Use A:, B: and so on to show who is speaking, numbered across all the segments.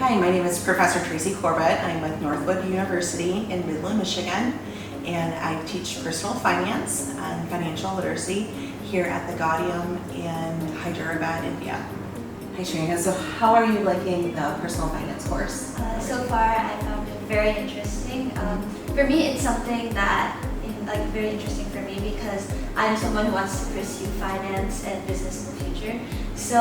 A: Hi, my name is Professor Tracy Corbat. I'm with Northwood University in Midland, Michigan, and I teach personal finance and financial literacy here at the Gaudium in Hyderabad, India. Hi Srinika, so how are you liking the personal finance course?
B: So far I found it very interesting. For me it's something that is very interesting for me because I'm someone who wants to pursue finance and business in the future. So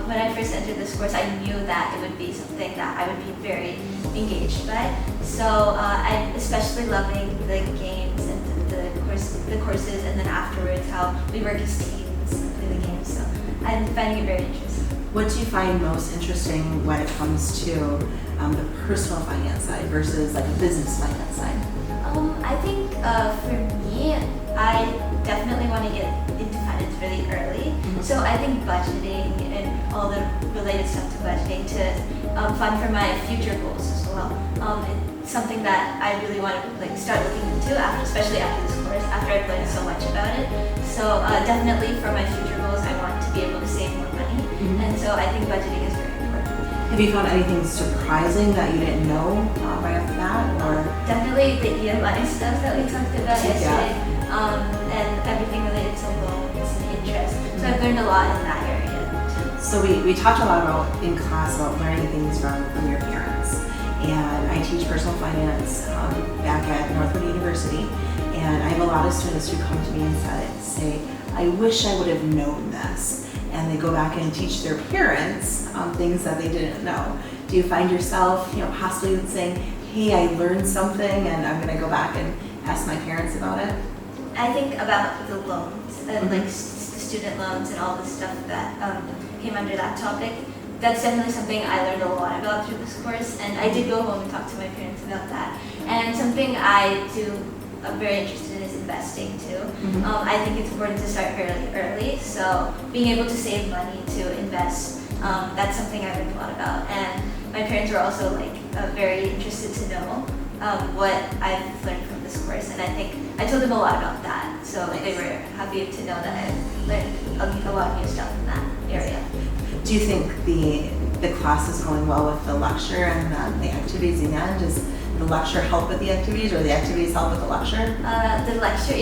B: when I first entered this course, I knew that it would be something that I would be very engaged by. So I'm especially loving the games and the courses, and then afterwards how we work as teams and play the games. So I'm finding it very interesting.
A: What do you find most interesting when it comes to the personal finance side versus like a business finance side?
B: I think for me, I definitely want to get into finance really early. So I think budgeting and all the related stuff to budgeting to fund for my future goals as well. It's something that I really want to start looking into, especially after this course, after I've learned so much about it. So definitely for my future goals, I want to be able to save more money. And so I think budgeting is very important.
A: Have you found anything surprising that you didn't know right off the bat? Or
B: Definitely the EMI stuff that we talked about yesterday, and everything related to loans and interest. So I've learned a lot in that area.
A: So we talked a lot about in class about learning things from your parents. And I teach personal finance back at Northwood University. And I have a lot of students who come to me and say, I wish I would have known this. And they go back and teach their parents things that they didn't know. Do you find yourself, possibly saying, hey, I learned something and I'm gonna go back and ask my parents about it?
B: I think about the loans and the student loans and all the stuff that came under that topic. That's definitely something I learned a lot about through this course, and I did go home and talk to my parents about that. And something I'm very interested in is investing too. I think it's important to start fairly early, so being able to save money to invest, that's something I learned a lot about. And my parents were also very interested to know what I've learned from this course, and I think I told them a lot about that, so they were happy to know that I've learned a lot of new stuff in that area.
A: Do you think the class is going well with the lecture and the activities in the end? Does the lecture help with the activities, or the activities help with the lecture?
B: The lecture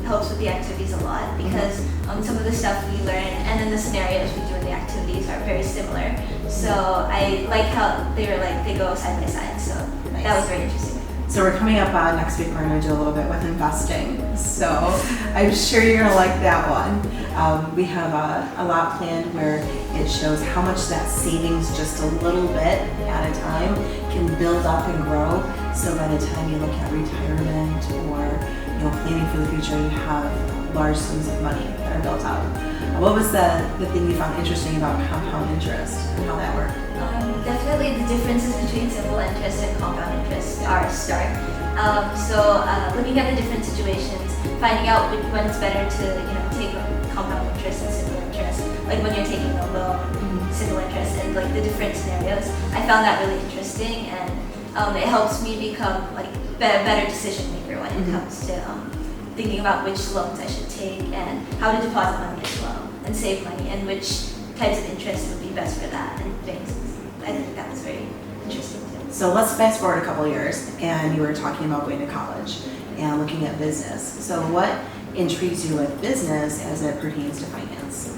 B: helps with the activities a lot because some of the stuff we learn and then the scenarios we do in the activities are very similar. So I like how they go side by side. So
A: nice.
B: That was very interesting.
A: So we're coming up next week. We're going to do a little bit with investing. So I'm sure you're going to like that one. We have a lot planned where it shows how much that savings, just a little bit at a time, can build up and grow. So by the time you look at retirement or planning for the future, you have large sums of money that are built up. What was the thing you found interesting about compound interest and how that worked?
B: Definitely the differences between simple interest and compound interest are stark. Looking at the different situations, finding out when it's better to take compound interest and simple interest, like when you're taking a loan, simple interest, and the different scenarios. I found that really interesting, and it helps me become a better decision maker when it comes to thinking about which loans I should take and how to deposit money as well and save money, and which types of interest would be best for that and things. I think that was very interesting too.
A: So let's fast forward a couple of years, and you were talking about going to college and looking at business. So what intrigues you with business as it pertains to finance?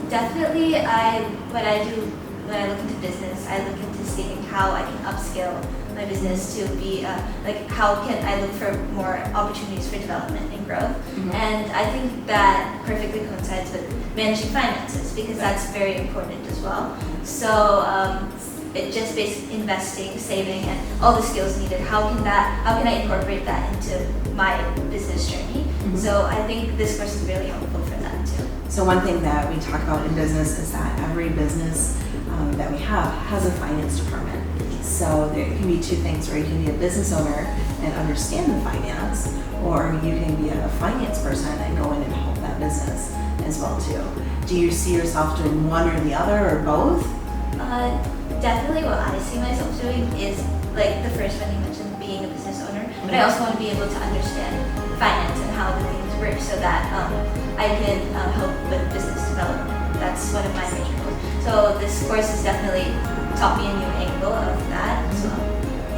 B: Definitely, what I do when I look into business, I look into seeing how I can upscale my business to be how can I look for more opportunities for development and growth. And I think that perfectly coincides with managing finances because that's very important as well. So it just basically investing, saving, and all the skills needed. How can I incorporate that into my business journey? So I think this course is really helpful for that too.
A: So one thing that we talk about in business is that every business that we have has a finance department. So there can be two things, where you can be a business owner and understand the finance, or you can be a finance person and go in and help that business as well too. Do you see yourself doing one or the other, or both?
B: Definitely what I see myself doing is the first one you mentioned, being a business owner, but I also want to be able to understand finance and how the things work so that I can help with business development. That's one of my major goals. So this course is definitely taught me a new angle of that as well.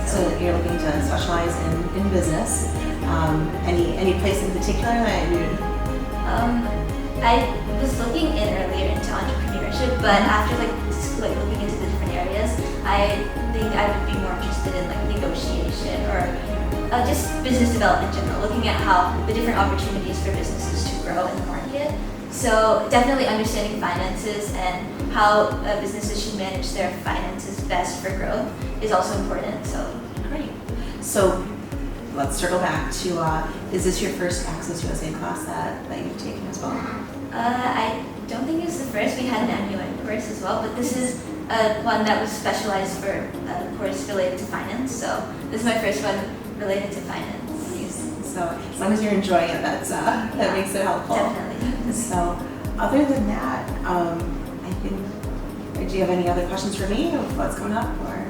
A: So you're looking to specialize in business. Any place in particular that you?
B: I was looking in earlier into entrepreneurship, but after like looking into the different areas, I think I would be more interested in like negotiation or just business development in general, looking at how the different opportunities for businesses to grow in the market. So definitely understanding finances and how businesses should manage their finances best for growth is also important. So
A: Great. So let's circle back to, is this your first Access USA class that you've taken as well?
B: I don't think it's the first. We had an MUN course as well, but this is one that was specialized for a course related to finance. So this is my first one related to finance.
A: Nice. So as long as you're enjoying it, that makes it helpful.
B: Definitely.
A: So other than that, I think, do you have any other questions for me of what's coming up? Or?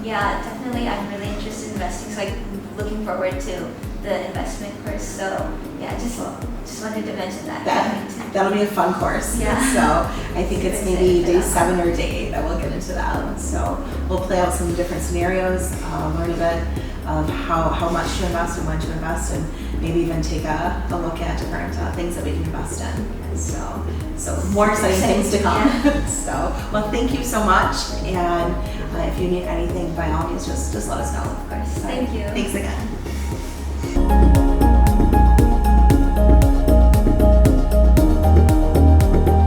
B: Yeah, definitely. I'm really interested in investing, so I'm looking forward to the investment course. So yeah, just wanted to mention that.
A: That'll be a fun course.
B: Yeah.
A: So I think it's maybe day 7 or day 8 that we'll get into that. So we'll play out some different scenarios, learn a bit of how much to invest and when to invest, and maybe even take a look at different things that we can invest in. So more exciting things to come.
B: Yeah.
A: So, well, thank you so much. And if you need anything, by all means, just let us know.
B: Of course. Thank you.
A: Thanks again.